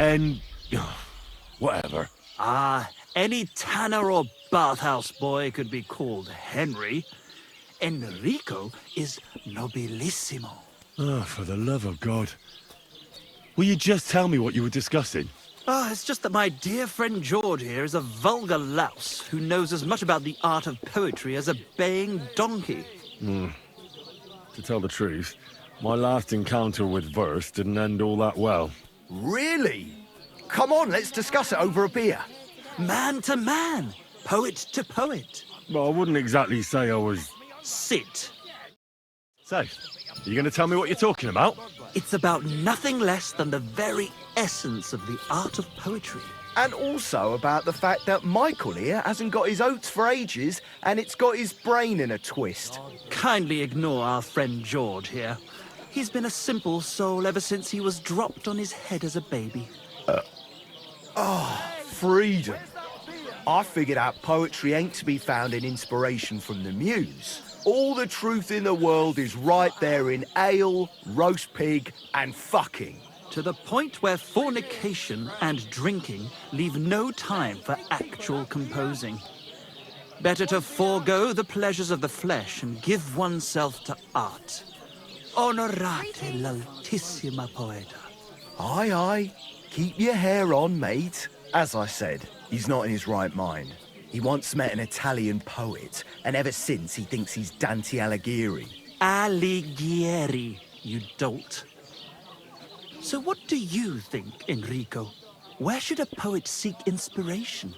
And... whatever. Ah, any tanner or bathhouse boy could be called Henry. Enrico is nobilissimo. Oh, for the love of God. Will you just tell me what you were discussing? It's just that my dear friend George here is a vulgar louse who knows as much about the art of poetry as a baying donkey. To tell the truth, my last encounter with verse didn't end all that well. Really? Come on, let's discuss it over a beer. Man to man, poet to poet. Well, I wouldn't exactly say I was... Sit. So, are you going to tell me what you're talking about? It's about nothing less than the very essence of the art of poetry. And also about the fact that Michael here hasn't got his oats for ages and it's got his brain in a twist. Kindly ignore our friend George here. He's been a simple soul ever since he was dropped on his head as a baby. Freedom. I figured out poetry ain't to be found in inspiration from the muse. All the truth in the world is right there in ale, roast pig, and fucking. To the point where fornication and drinking leave no time for actual composing. Better to forego the pleasures of the flesh and give oneself to art. Onorate l'altissima poeta. Aye, aye. Keep your hair on, mate. As I said, he's not in his right mind. He once met an Italian poet, and ever since he thinks he's Dante Alighieri. Alighieri, you dolt. So what do you think, Enrico? Where should a poet seek inspiration?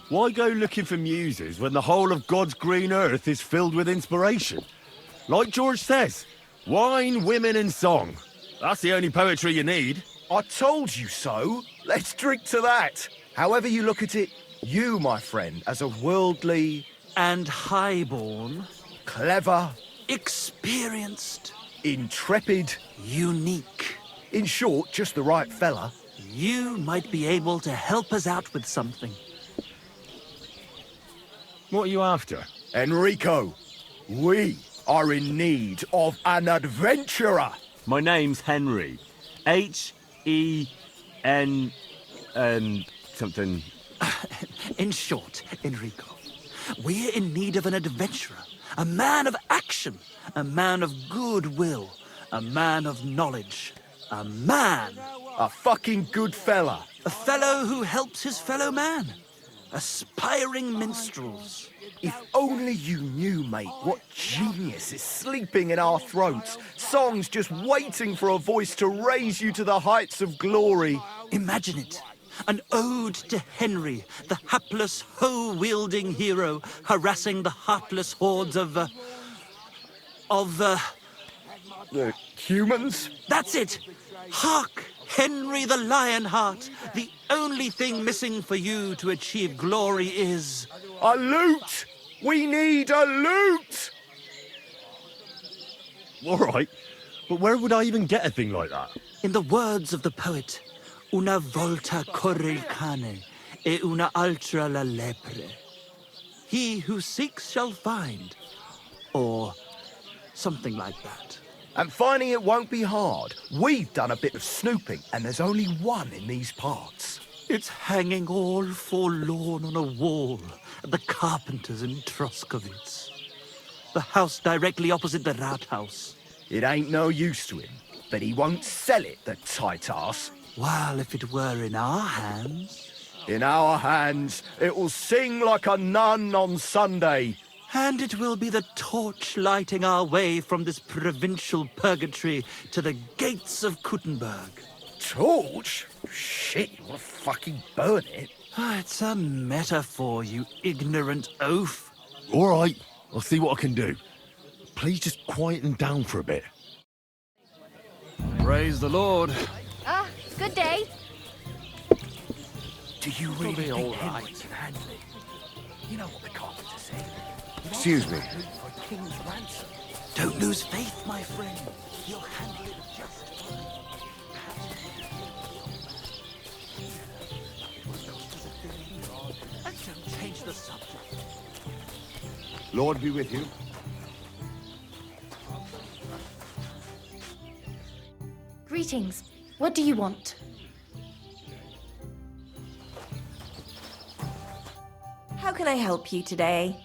Why go looking for muses when the whole of God's green earth is filled with inspiration? Like George says, wine, women and song. That's the only poetry you need. I told you so. Let's drink to that. However you look at it, you, my friend, as a worldly... And highborn, clever... experienced, intrepid... unique. In short, just the right fella. You might be able to help us out with something. What are you after? Enrico, we are in need of an adventurer. My name's Henry. H-E-N... something... In short, Enrico, we're in need of an adventurer, a man of action, a man of goodwill, a man of knowledge, a man. A fucking good fella. A fellow who helps his fellow man. Aspiring minstrels. If only you knew, mate, what genius is sleeping in our throats. Songs just waiting for a voice to raise you to the heights of glory. Imagine it. An ode to Henry, the hapless, hoe-wielding hero, harassing the heartless hordes of Humans? That's it! Hark! Henry the Lionheart! The only thing missing for you to achieve glory is... A lute! We need a lute! All right, but where would I even get a thing like that? In the words of the poet, una volta corre il cane, e una altra la lepre. He who seeks shall find. Or something like that. And finding it won't be hard. We've done a bit of snooping, and there's only one in these parts. It's hanging all forlorn on a wall at the carpenter's in Troskowitz. The house directly opposite the Rathaus. It ain't no use to him, but he won't sell it, the tight ass. While if it were in our hands... In our hands, it will sing like a nun on Sunday. And it will be the torch lighting our way from this provincial purgatory to the gates of Kuttenberg. Torch? Shit, you want to fucking burn it? It's a metaphor, you ignorant oaf. All right, I'll see what I can do. Please just quieten down for a bit. Praise the Lord. Good day. Do you really think all Henry right. can handle it? You know what the carpenter said. Excuse me. For a king's ransom. Don't lose faith, my friend. You'll handle it just fine. And don't change the subject. Lord be with you. Greetings. What do you want? How can I help you today?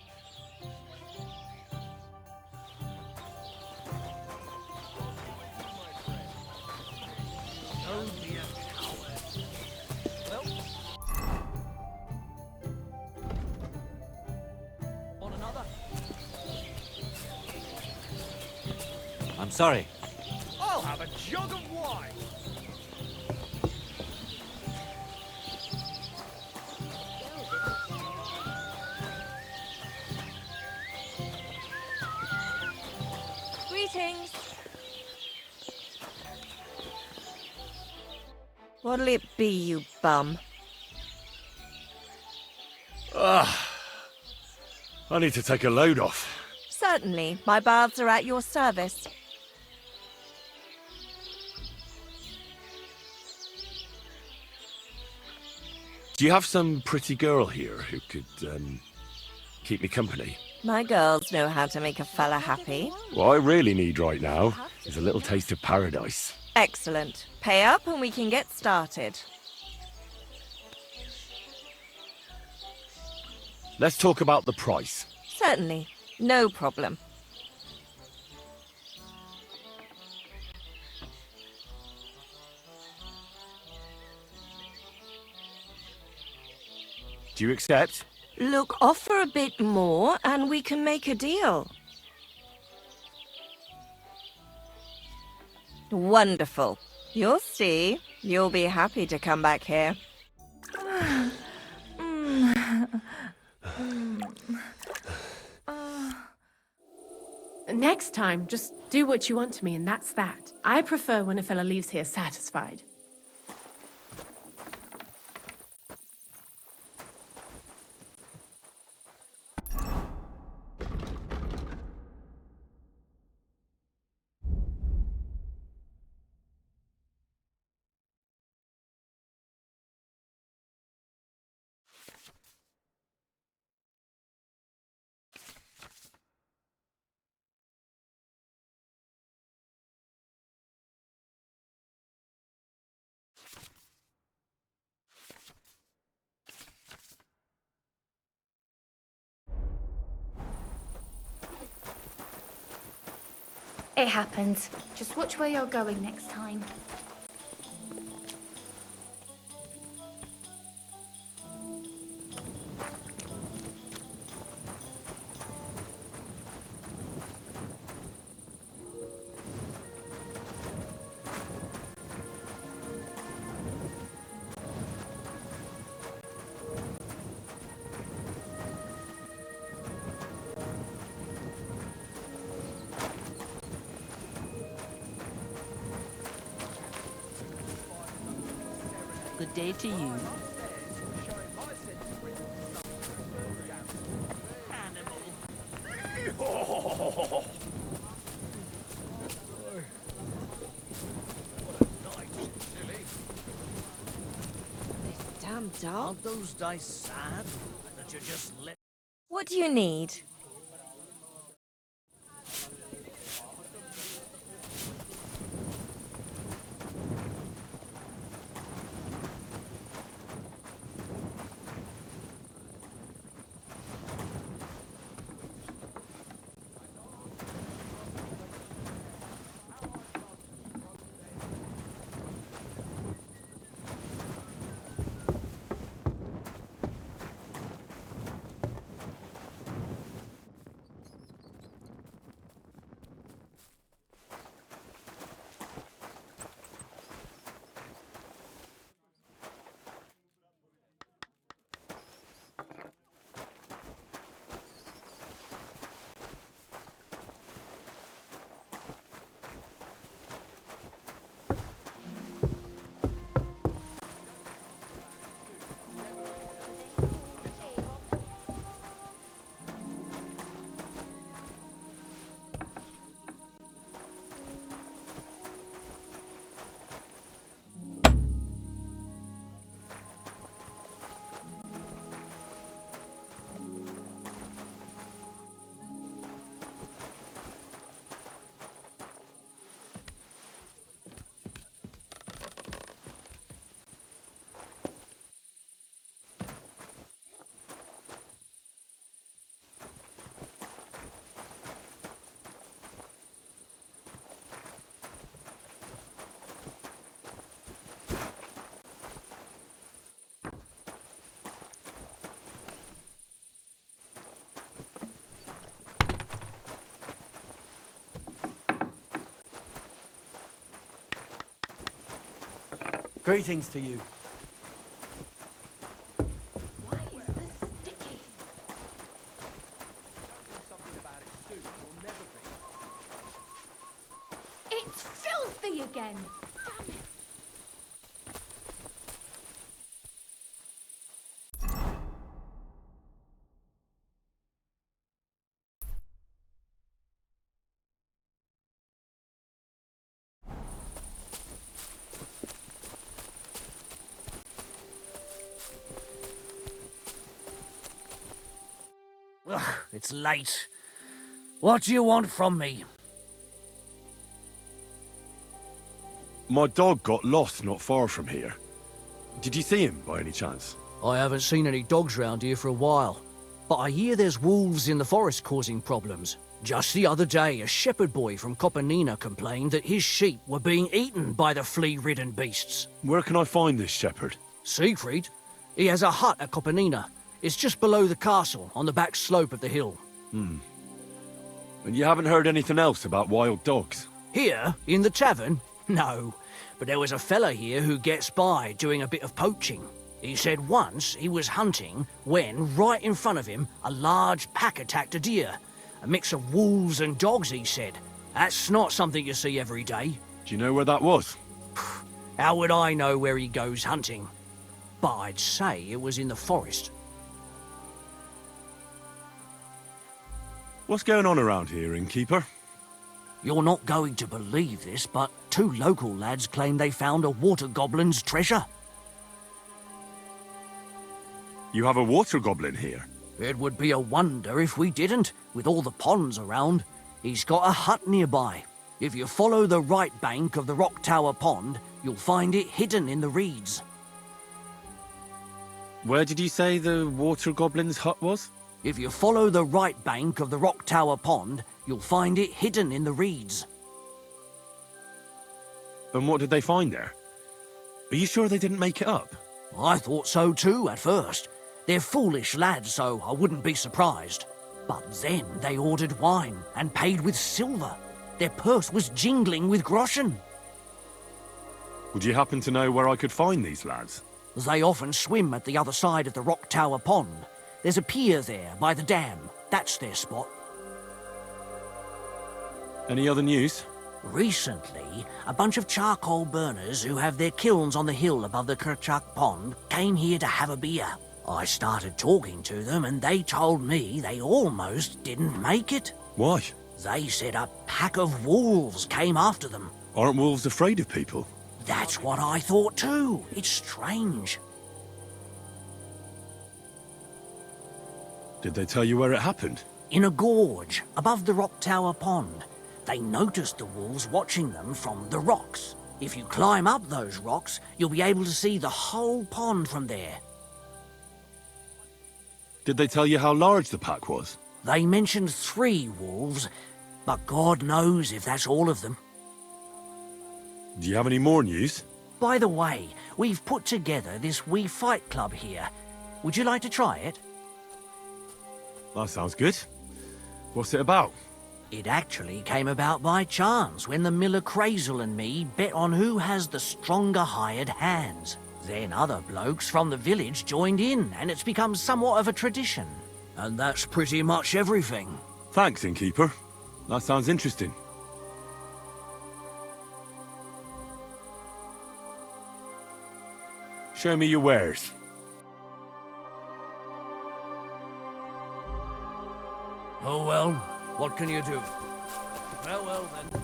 I'm sorry. I'll have a jug of wine. Greetings. What'll it be, you bum? I need to take a load off. Certainly, my baths are at your service. Do you have some pretty girl here who could, keep me company? My girls know how to make a fella happy. What I really need right now is a little taste of paradise. Excellent. Pay up and we can get started. Let's talk about the price. Certainly. No problem. Do you accept? Look, offer a bit more and we can make a deal. Wonderful. You'll see. You'll be happy to come back here. Next time, just do what you want to me, and that's that. I prefer when a fella leaves here satisfied. It happens. Just watch where you're going next time. Good day to you. Damn dog. Aren't those dice sad that you just let... What do you need? Greetings to you. Why is this sticky? It's filthy again! Damn it! Ugh, it's late. What do you want from me? My dog got lost not far from here. Did you see him by any chance? I haven't seen any dogs round here for a while, but I hear there's wolves in the forest causing problems. Just the other day, a shepherd boy from Copenina complained that his sheep were being eaten by the flea-ridden beasts. Where can I find this shepherd? Siegfried? He has a hut at Copenina. It's just below the castle, on the back slope of the hill. And you haven't heard anything else about wild dogs? Here, in the tavern? No. But there was a fella here who gets by doing a bit of poaching. He said once he was hunting when, right in front of him, a large pack attacked a deer. A mix of wolves and dogs, he said. That's not something you see every day. Do you know where that was? How would I know where he goes hunting? But I'd say it was in the forest. What's going on around here, innkeeper? You're not going to believe this, but 2 local lads claim they found a water goblin's treasure. You have a water goblin here? It would be a wonder if we didn't, with all the ponds around. He's got a hut nearby. If you follow the right bank of the Rock Tower Pond, you'll find it hidden in the reeds. Where did you say the water goblin's hut was? If you follow the right bank of the Rock Tower Pond, you'll find it hidden in the reeds. And what did they find there? Are you sure they didn't make it up? I thought so too at first. They're foolish lads, so I wouldn't be surprised. But then they ordered wine and paid with silver. Their purse was jingling with groschen. Would you happen to know where I could find these lads? They often swim at the other side of the Rock Tower Pond. There's a pier there by the dam. That's their spot. Any other news? Recently, a bunch of charcoal burners who have their kilns on the hill above the Kerchak Pond came here to have a beer. I started talking to them and they told me they almost didn't make it. Why? They said a pack of wolves came after them. Aren't wolves afraid of people? That's what I thought too. It's strange. Did they tell you where it happened? In a gorge above the Rock Tower Pond. They noticed the wolves watching them from the rocks. If you climb up those rocks, you'll be able to see the whole pond from there. Did they tell you how large the pack was? They mentioned 3 wolves, but God knows if that's all of them. Do you have any more news? By the way, we've put together this wee fight club here. Would you like to try it? That sounds good. What's it about? It actually came about by chance when the miller Crazel and me bet on who has the stronger hired hands. Then other blokes from the village joined in, and it's become somewhat of a tradition. And that's pretty much everything. Thanks, innkeeper. That sounds interesting. Show me your wares. Oh well, what can you do? Well then.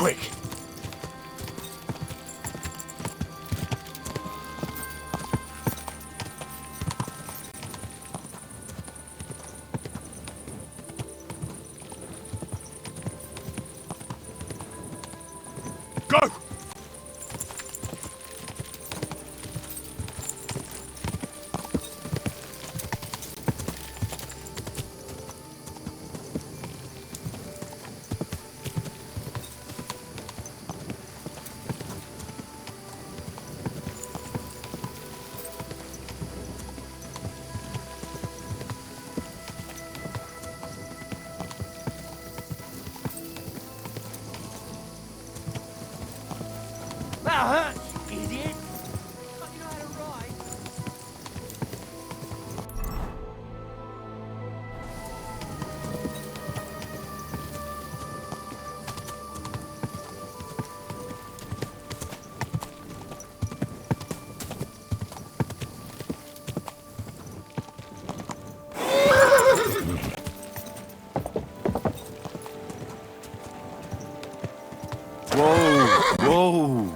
quick. Go! That hurts, you idiot. Thought you know how to ride. Whoa, whoa.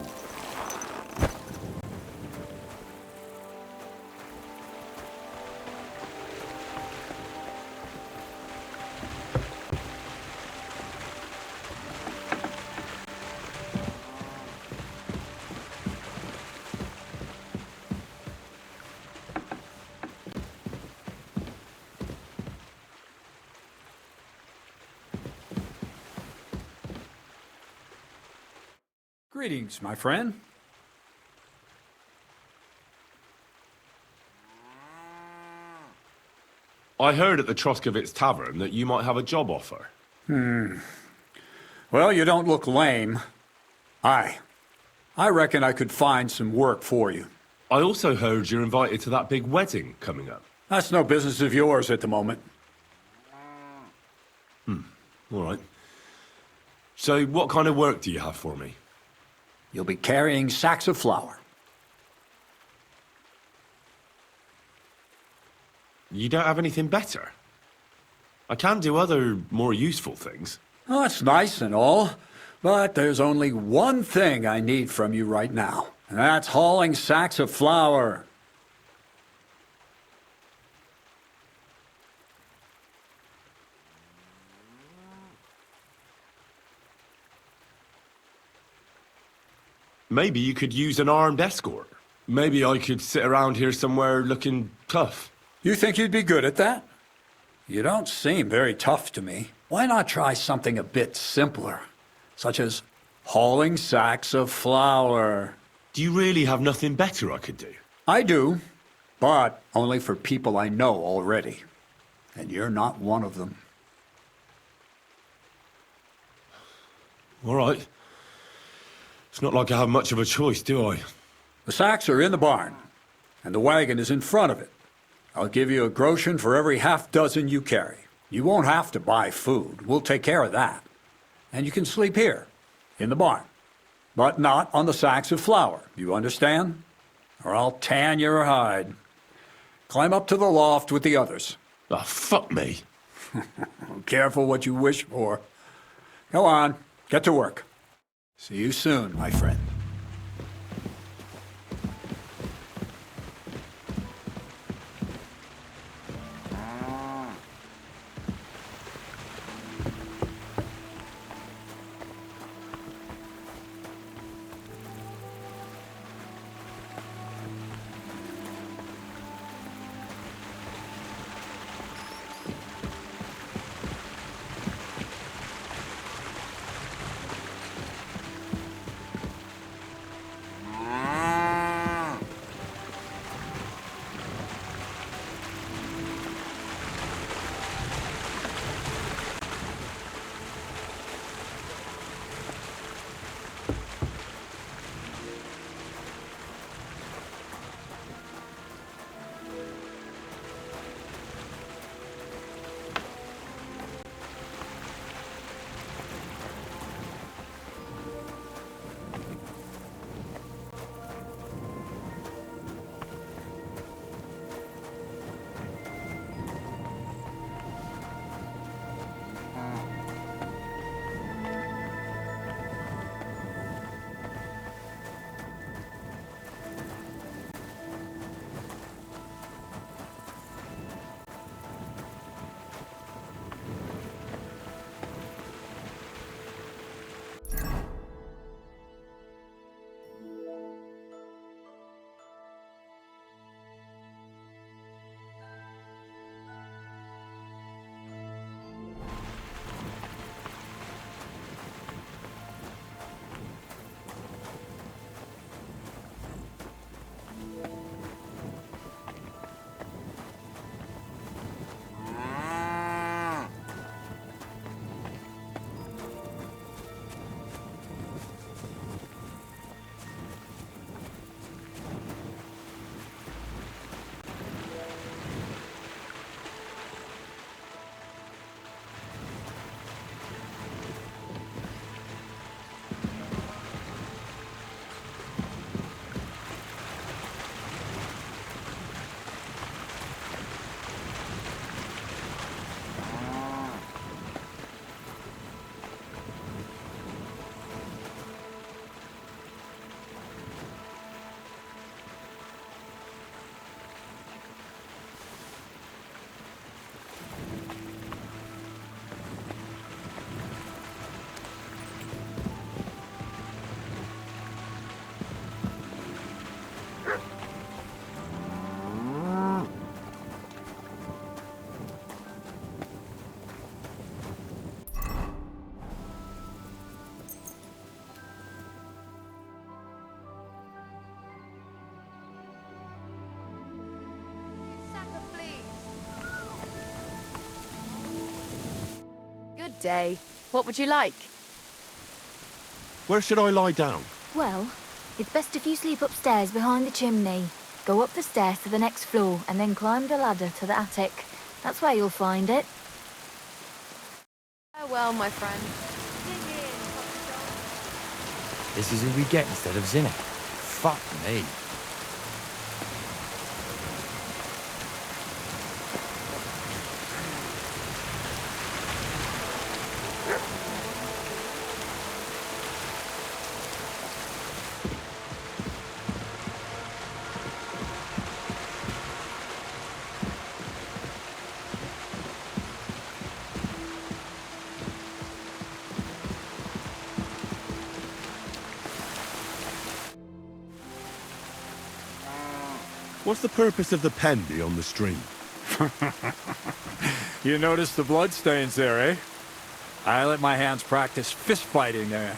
Greetings, my friend. I heard at the Troskovitz Tavern that you might have a job offer. Well, you don't look lame. I reckon I could find some work for you. I also heard you're invited to that big wedding coming up. That's no business of yours at the moment. All right. So what kind of work do you have for me? You'll be carrying sacks of flour. You don't have anything better? I can do other, more useful things. Oh, that's nice and all, but there's only one thing I need from you right now, and that's hauling sacks of flour. Maybe you could use an armed escort. Maybe I could sit around here somewhere looking tough. You think you'd be good at that? You don't seem very tough to me. Why not try something a bit simpler, such as hauling sacks of flour? Do you really have nothing better I could do? I do, but only for people I know already. And you're not one of them. All right. It's not like I have much of a choice, do I? The sacks are in the barn, and the wagon is in front of it. I'll give you a groschen for every half dozen you carry. You won't have to buy food. We'll take care of that. And you can sleep here, in the barn. But not on the sacks of flour, you understand? Or I'll tan your hide. Climb up to the loft with the others. Oh, fuck me. Careful what you wish for. Go on, get to work. See you soon, my friend. day. What would you like? Where should I lie down? Well, it's best if you sleep upstairs behind the chimney. Go up the stairs to the next floor and then climb the ladder to the attic. That's where you'll find it. Farewell, my friend. This is who we get instead of Zinni. Fuck me. What's the purpose of the pen beyond the stream? You notice the bloodstains there, eh? I let my hands practice fist fighting there.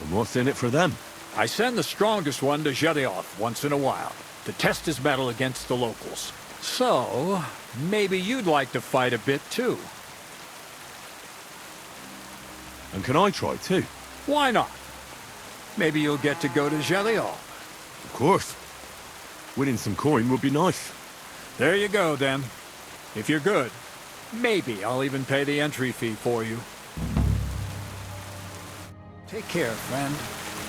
And what's in it for them? I send the strongest one to Zhelyov once in a while, to test his mettle against the locals. So, maybe you'd like to fight a bit too. And can I try too? Why not? Maybe you'll get to go to Zhelyov. Of course. Winning some coin would be nice. There you go, then. If you're good, maybe I'll even pay the entry fee for you. Take care, friend.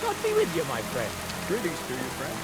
God be with you, my friend. Greetings to you, friend.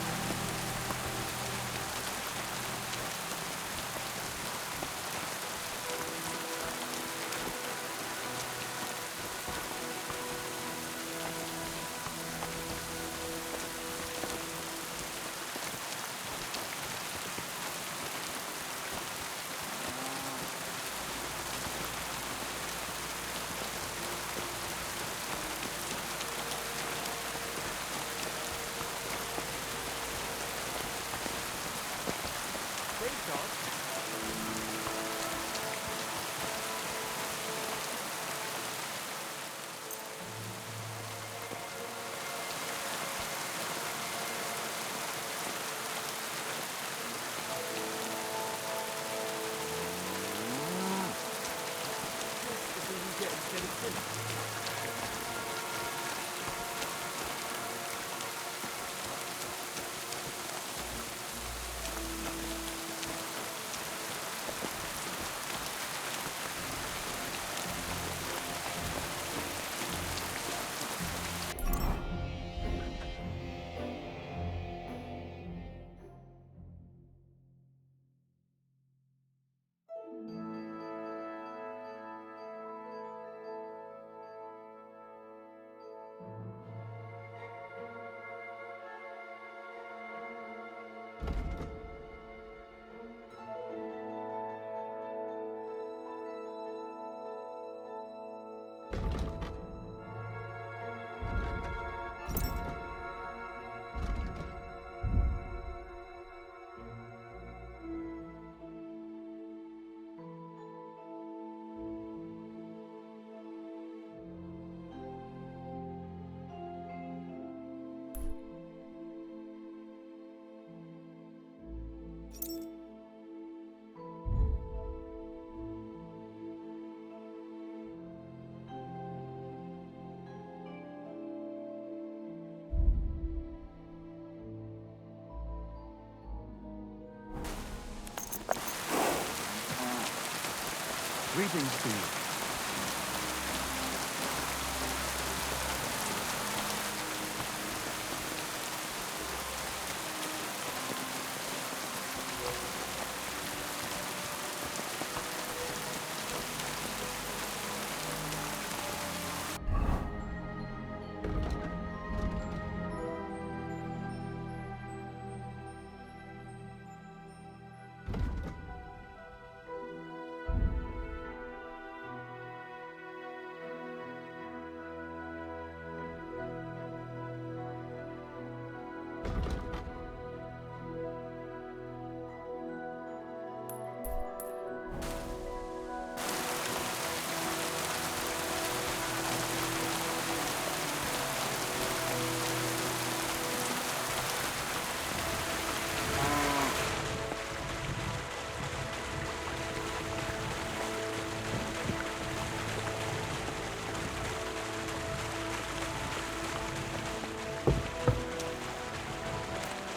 Greetings to you.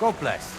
God bless.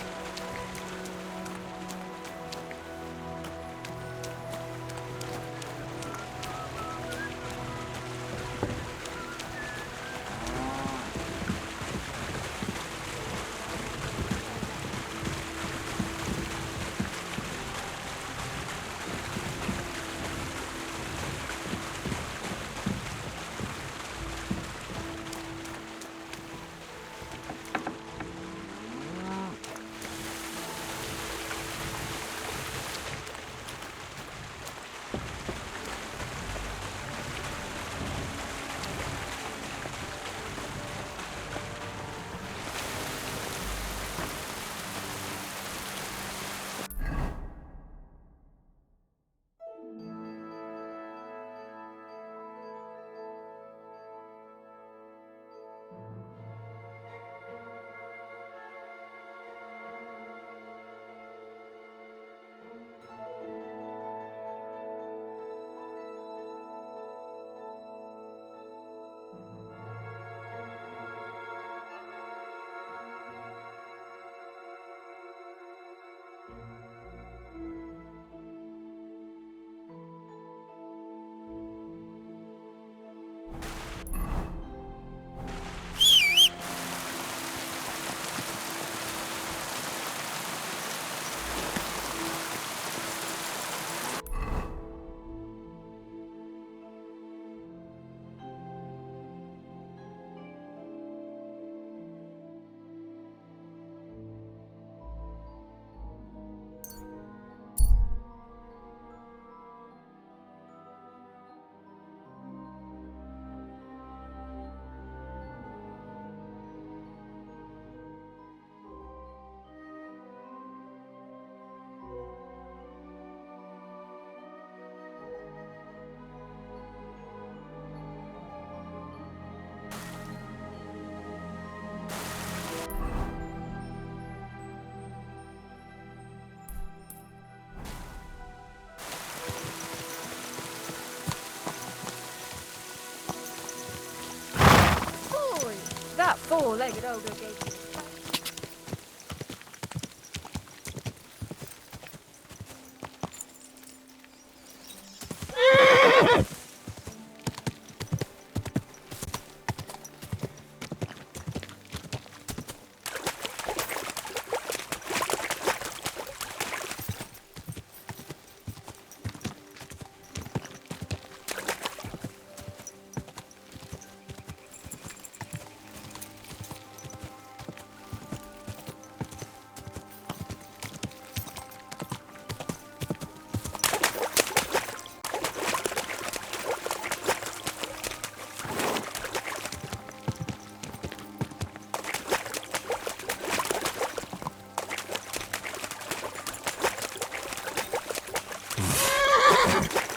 That four-legged ogre gave me.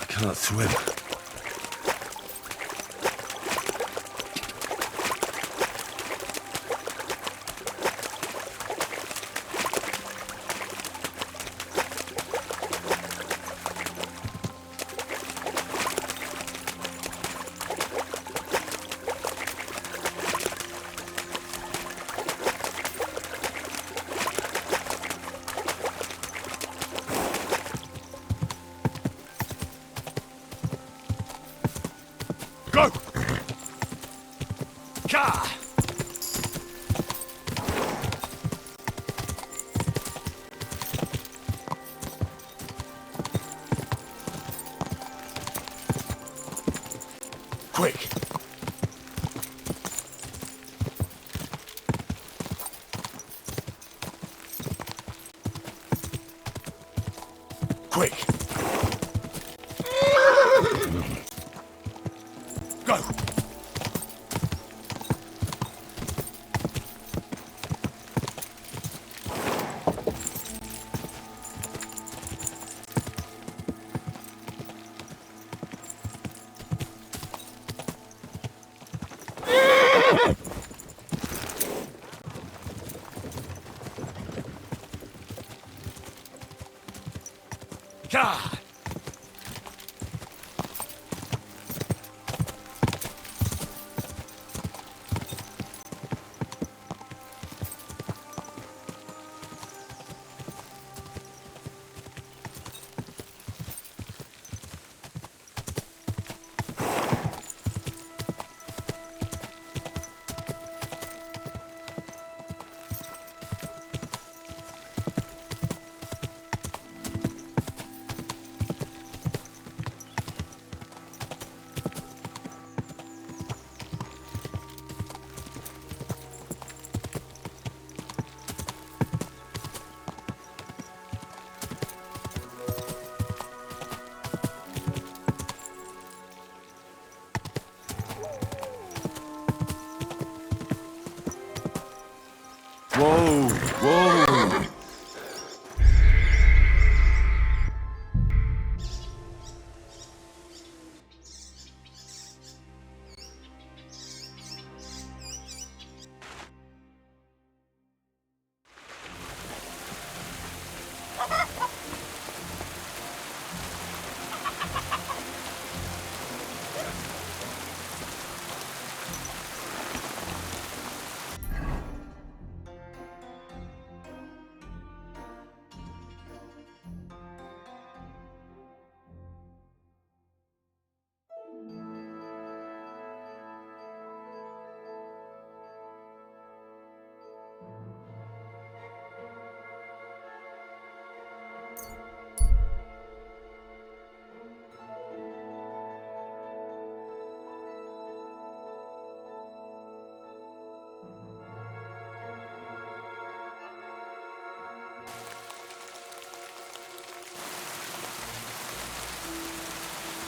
Can't swim. Go! Ka! Quick! Quick! Go! Ka!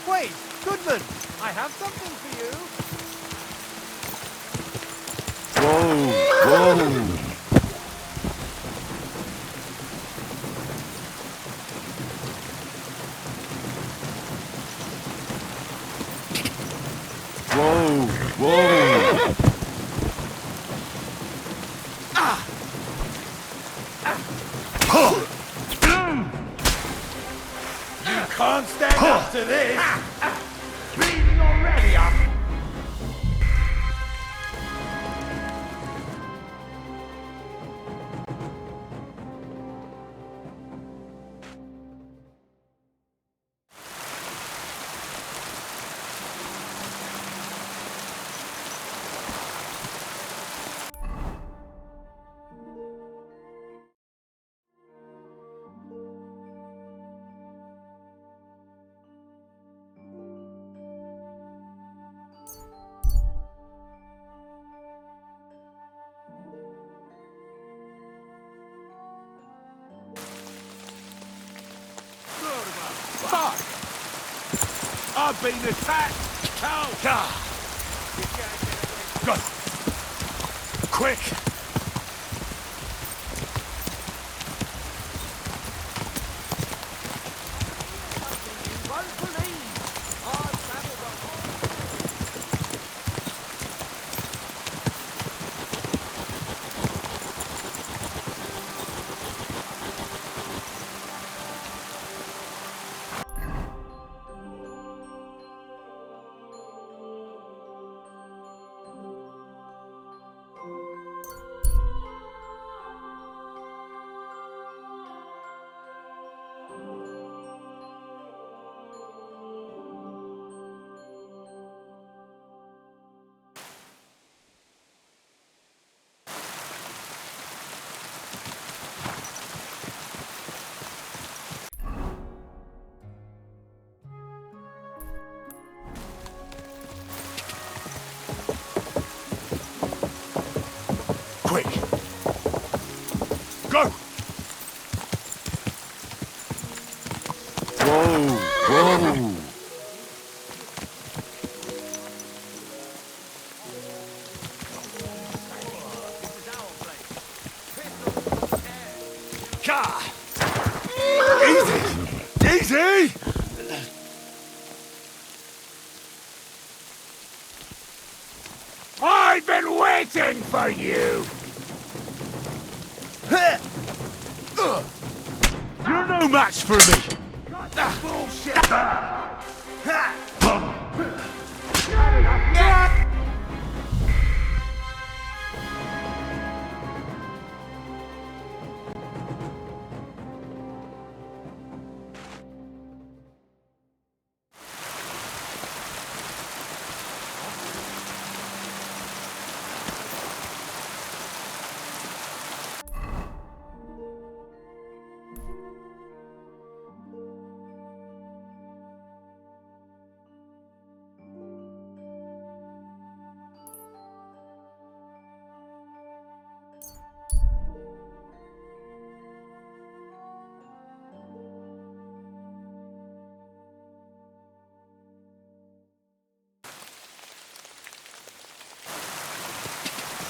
Wait, Goodman, I have something for you. Whoa, whoa. Whoa, whoa. You can't stand up to this. Bleeding already up. Fuck! I've been attacked! Help! Go! Quick! Quick! Go! Whoa! Whoa! Car! Easy! Easy! I've been waiting for you! You're no match for me! That's bullshit!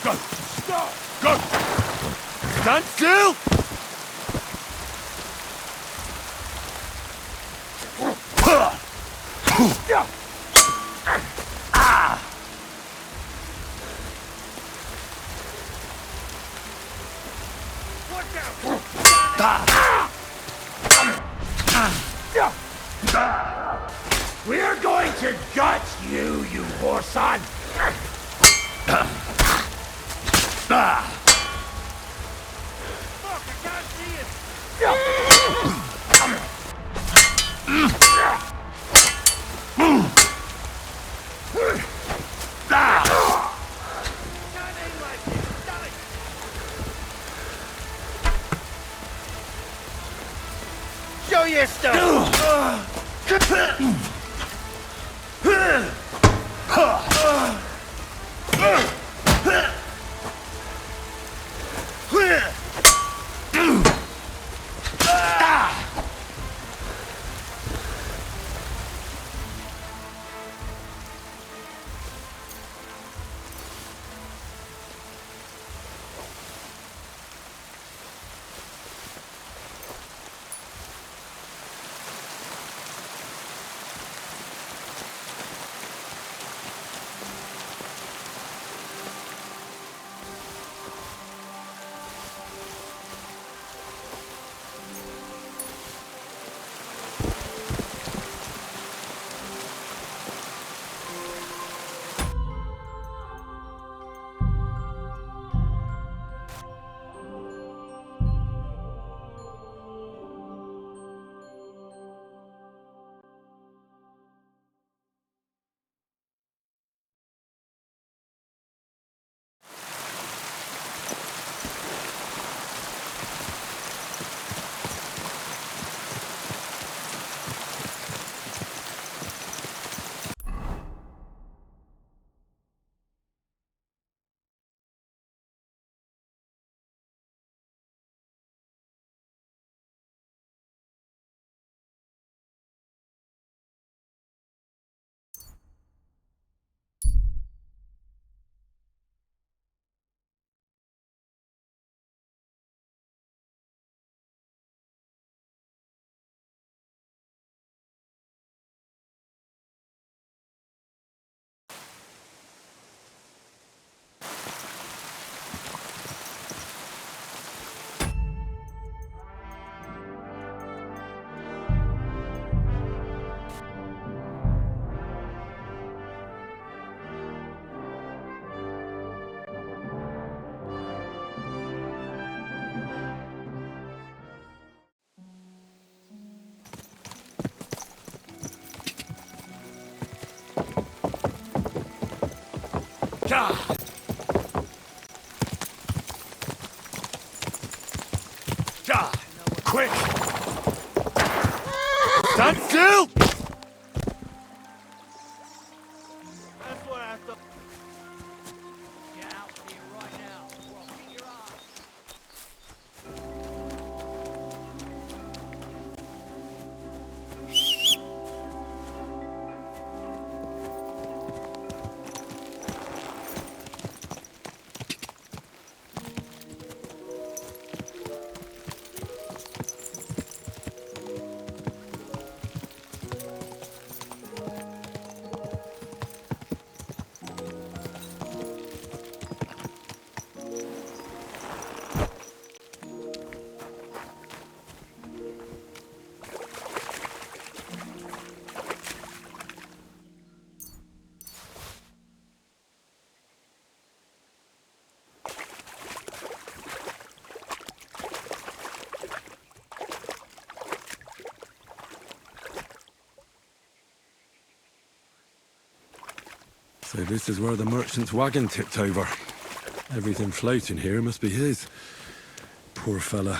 Go! Stop! Go! Stand still! We're going to gut you, you whoreson! Fuck, I can't see it! Can't aim like this, damn it! Show your stuff! Quick! Stand still! Get out here right now, or I'll kick your ass. So this is where the merchant's wagon tipped over. Everything floating here must be his. Poor fella.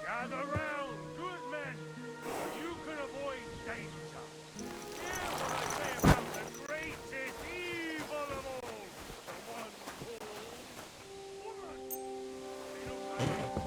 Gather round, good men, so you can avoid danger. Hear what I say about the greatest evil of all, the one called woman. They look like the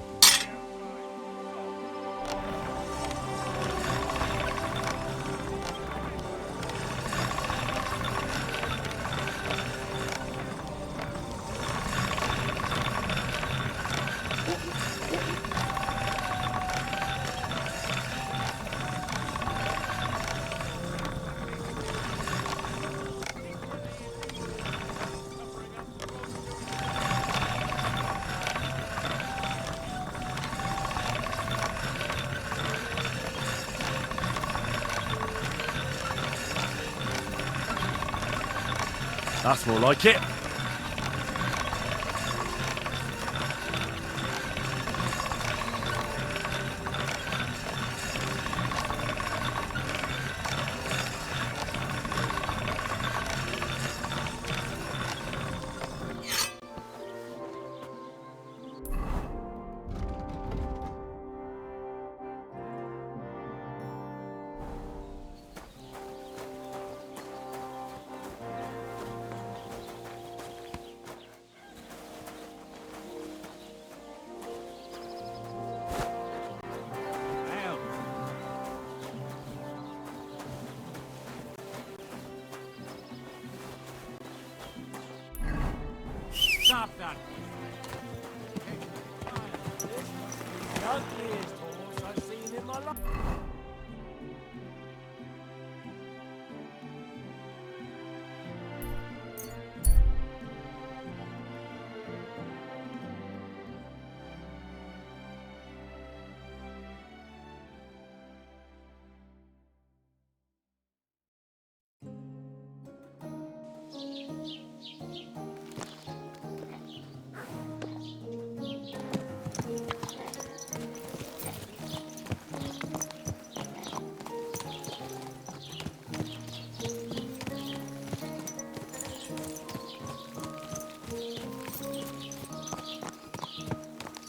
That's more like it. Stop that! The ugliest horse I've seen in my life.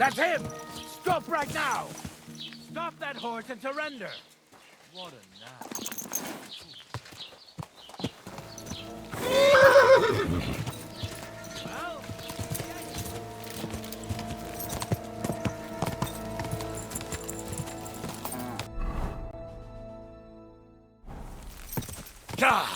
That's him! Stop right now! Stop that horse and surrender! What a nap. God!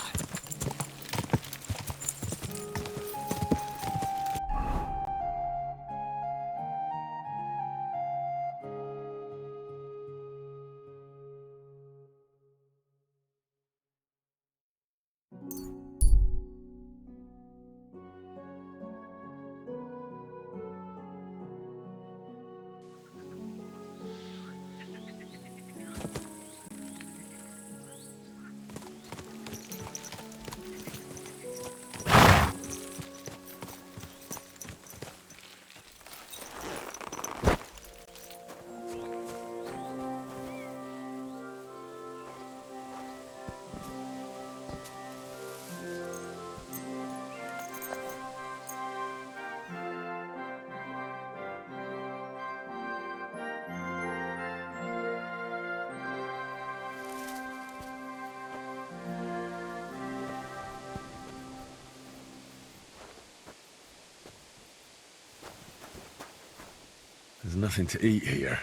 There's nothing to eat here.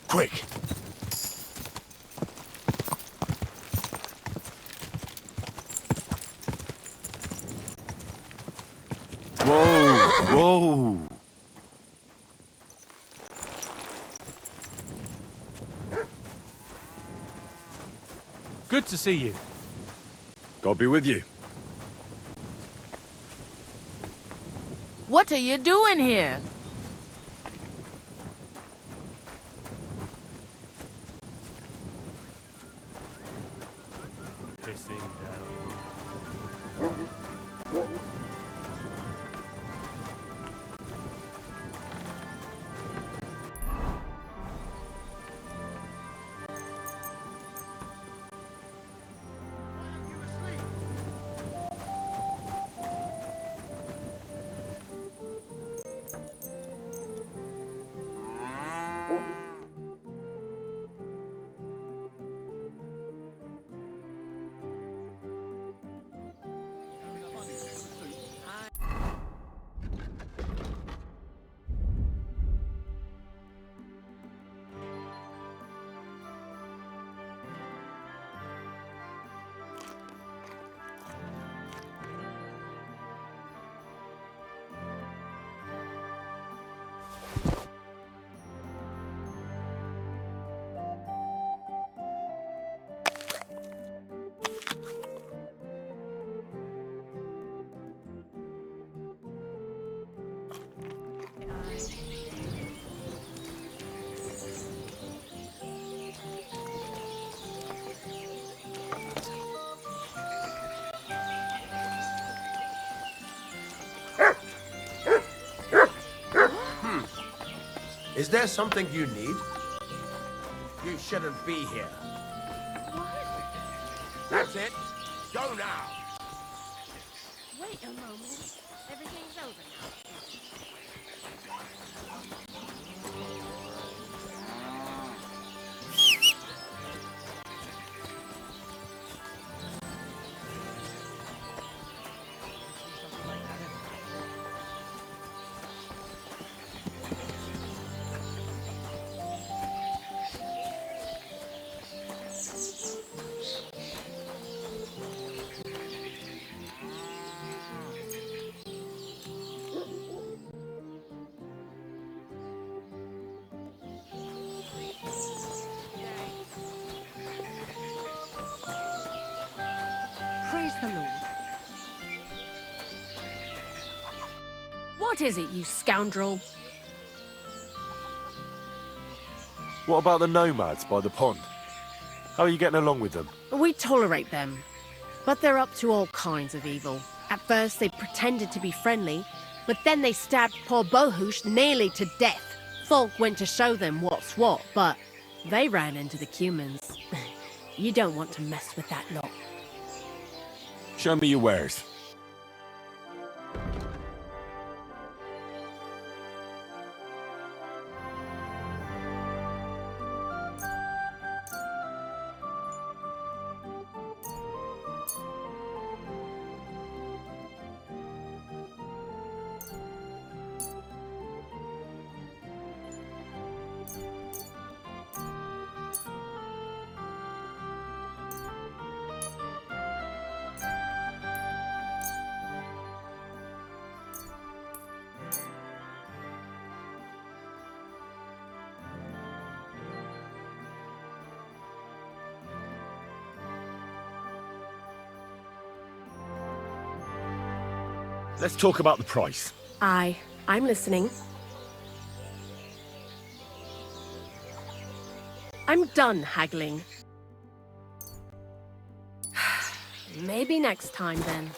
Quick! Whoa! Whoa! Good to see you. God be with you. What are you doing here? Pissing down. Is there something you need? You shouldn't be here. That's it. Go now. Wait a moment. Everything's over now. Praise the Lord. What is it, you scoundrel? What about the nomads by the pond? How are you getting along with them? We tolerate them, but they're up to all kinds of evil. At first, they pretended to be friendly, but then they stabbed poor Bohush nearly to death. Folk went to show them what's what, but they ran into the Cumans. You don't want to mess with that lot. Show me your wares. Let's talk about the price. I'm listening. I'm done haggling. Maybe next time then.